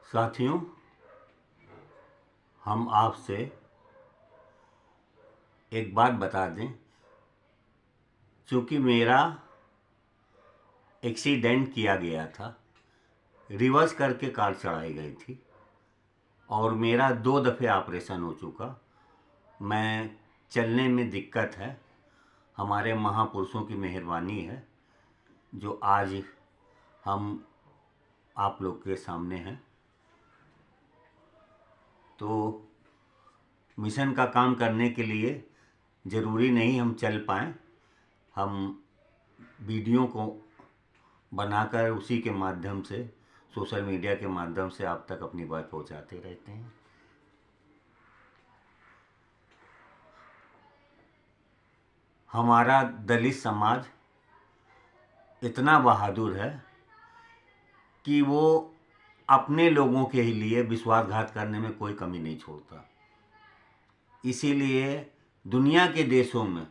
साथियों, हम आपसे एक बात बता दें। चूँकि मेरा एक्सीडेंट किया गया था, रिवर्स करके कार चढ़ाई गई थी और मेरा 2 दफ़े ऑपरेशन हो चुका। मैं चलने में दिक्कत है। हमारे महापुरुषों की मेहरबानी है जो आज हम आप लोग के सामने हैं। तो मिशन का काम करने के लिए ज़रूरी नहीं हम चल पाएँ, हम वीडियो को बनाकर उसी के माध्यम से, सोशल मीडिया के माध्यम से आप तक अपनी बात पहुंचाते रहते हैं। हमारा दलित समाज इतना बहादुर है कि वो अपने लोगों के ही लिए विश्वासघात करने में कोई कमी नहीं छोड़ता। इसीलिए दुनिया के देशों में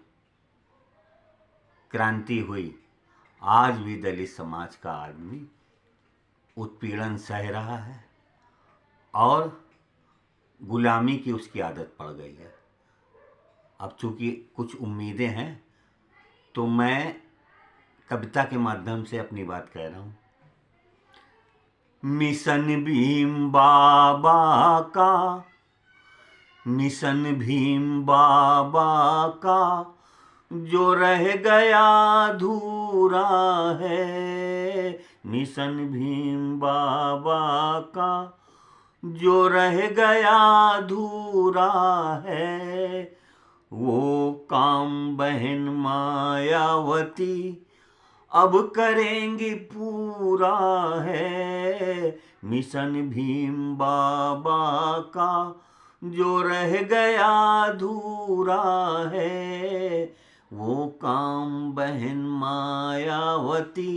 क्रांति हुई, आज भी दलित समाज का आदमी उत्पीड़न सह रहा है और गुलामी की उसकी आदत पड़ गई है। अब चूँकि कुछ उम्मीदें हैं तो मैं कविता के माध्यम से अपनी बात कह रहा हूँ। मिशन भीम बाबा का, मिशन भीम बाबा का जो रह गया अधूरा है। मिशन भीम बाबा का जो रह गया अधूरा है, वो काम बहन मायावती अब करेंगी पूरा है। मिशन भीम बाबा का जो रह गया अधूरा है, वो काम बहन मायावती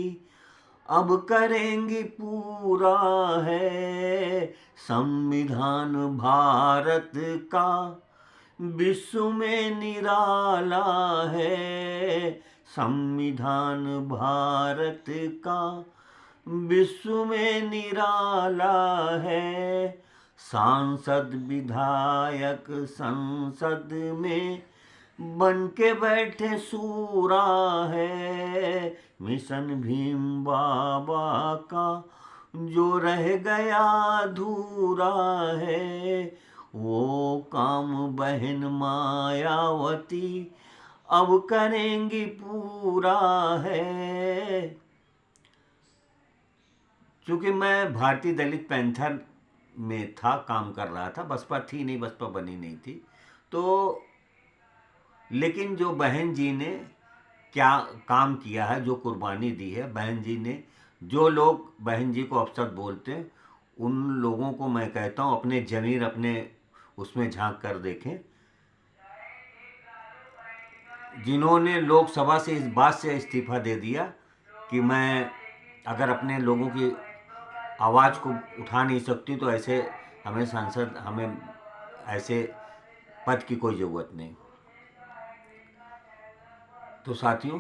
अब करेंगी पूरा है। संविधान भारत का विश्व में निराला है। संविधान भारत का विश्व में निराला है। सांसद विधायक संसद में बन के बैठे सूरा है। मिशन भीम बाबा का जो रह गया अधूरा है, वो काम बहन मायावती अब करेंगी पूरा है। चूँकि मैं भारतीय दलित पैंथर में था, काम कर रहा था, बसपा थी नहीं, बसपा बनी नहीं थी, तो लेकिन जो बहन जी ने क्या काम किया है, जो कुर्बानी दी है बहन जी ने, जो लोग बहन जी को अपशब्द बोलते हैं उन लोगों को मैं कहता हूँ अपने ज़मीर, अपने उसमें झांक कर देखें। जिन्होंने लोकसभा से इस बात से इस्तीफ़ा दे दिया कि मैं अगर अपने लोगों की आवाज़ को उठा नहीं सकती तो ऐसे हमें सांसद, हमें ऐसे पद की कोई ज़रूरत नहीं। तो साथियों,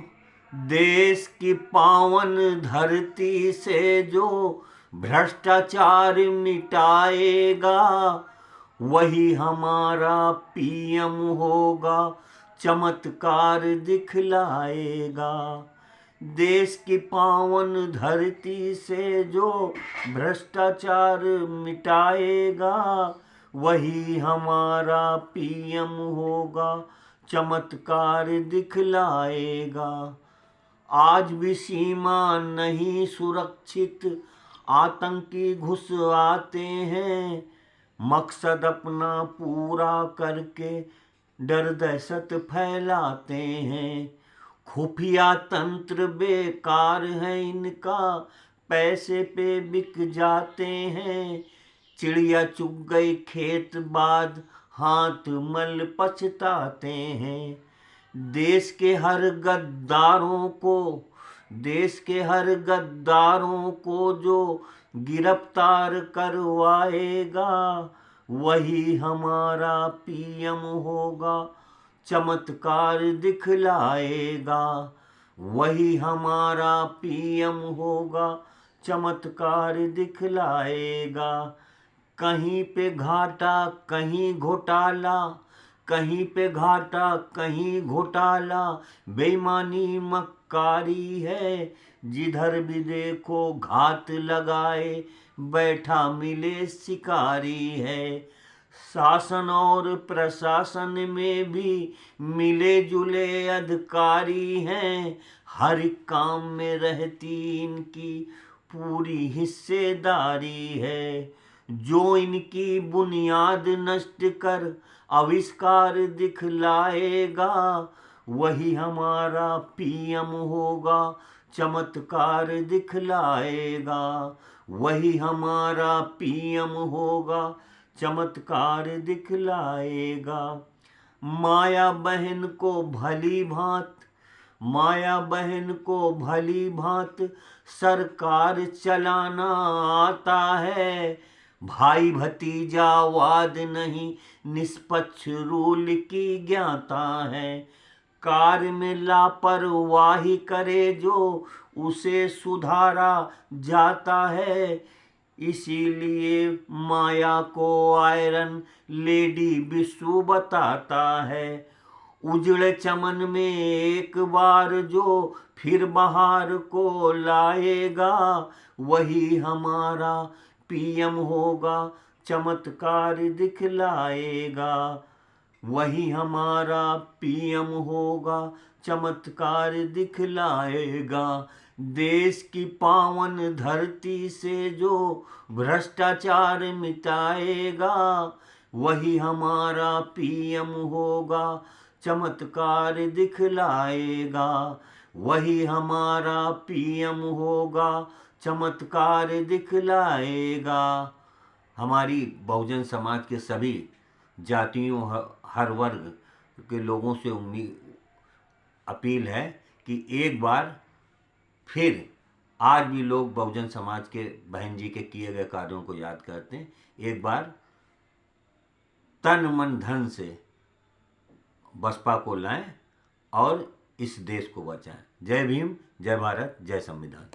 देश की पावन धरती से जो भ्रष्टाचार मिटाएगा, वही हमारा पीएम होगा, चमत्कार दिखलाएगा। देश की पावन धरती से जो भ्रष्टाचार मिटाएगा, वही हमारा पीएम होगा, चमत्कार दिखलाएगा। आज भी सीमा नहीं सुरक्षित, आतंकी घुस आते हैं, मकसद अपना पूरा करके डर दहशत फैलाते हैं। खुफिया तंत्र बेकार है इनका, पैसे पे बिक जाते हैं। चिड़िया चुग गई खेत बाद, हाथ मल पछताते हैं। देश के हर गद्दारों को, देश के हर गद्दारों को जो गिरफ्तार करवाएगा, वही हमारा पीएम होगा, चमत्कार दिखलाएगा। वही हमारा पीएम होगा, चमत्कार दिखलाएगा। कहीं पे घाटा कहीं घोटाला, कहीं पे घाटा कहीं घोटाला, बेईमानी मक्कारी है, जिधर भी देखो घात लगाए बैठा मिले शिकारी है। शासन और प्रशासन में भी मिले जुले अधिकारी हैं, हर एक काम में रहती इनकी पूरी हिस्सेदारी है। जो इनकी बुनियाद नष्ट कर आविष्कार दिखलाएगा, वही हमारा पीएम होगा, चमत्कार दिखलाएगा। वही हमारा पीएम होगा, चमत्कार दिखलाएगा। माया बहन को भली भांत, माया बहन को भली भांत सरकार चलाना आता है। भाई भतीजावाद नहीं, निष्पक्ष रूल की ज्ञाता है। कार्य में लापरवाही करे जो, उसे सुधारा जाता है। इसीलिए माया को आयरन लेडी विश्व बताता है। उजड़े चमन में एक बार जो फिर बहार को लाएगा, वही हमारा पीएम होगा, चमत्कार दिखलाएगा। वही हमारा पीएम होगा, चमत्कार दिखलाएगा। देश की पावन धरती से जो भ्रष्टाचार मिटाएगा, वही हमारा पीएम होगा, चमत्कार दिखलाएगा। वही हमारा पीएम होगा, चमत्कार दिखलाएगा। हमारी बहुजन समाज के सभी जातियों हर वर्ग के लोगों से अपील है कि एक बार फिर आज भी लोग बहुजन समाज के बहन जी के किए गए कार्यों को याद करते हैं। एक बार तन मन धन से बसपा को लाएं और इस देश को बचाएं। जय भीम, जय भारत, जय संविधान।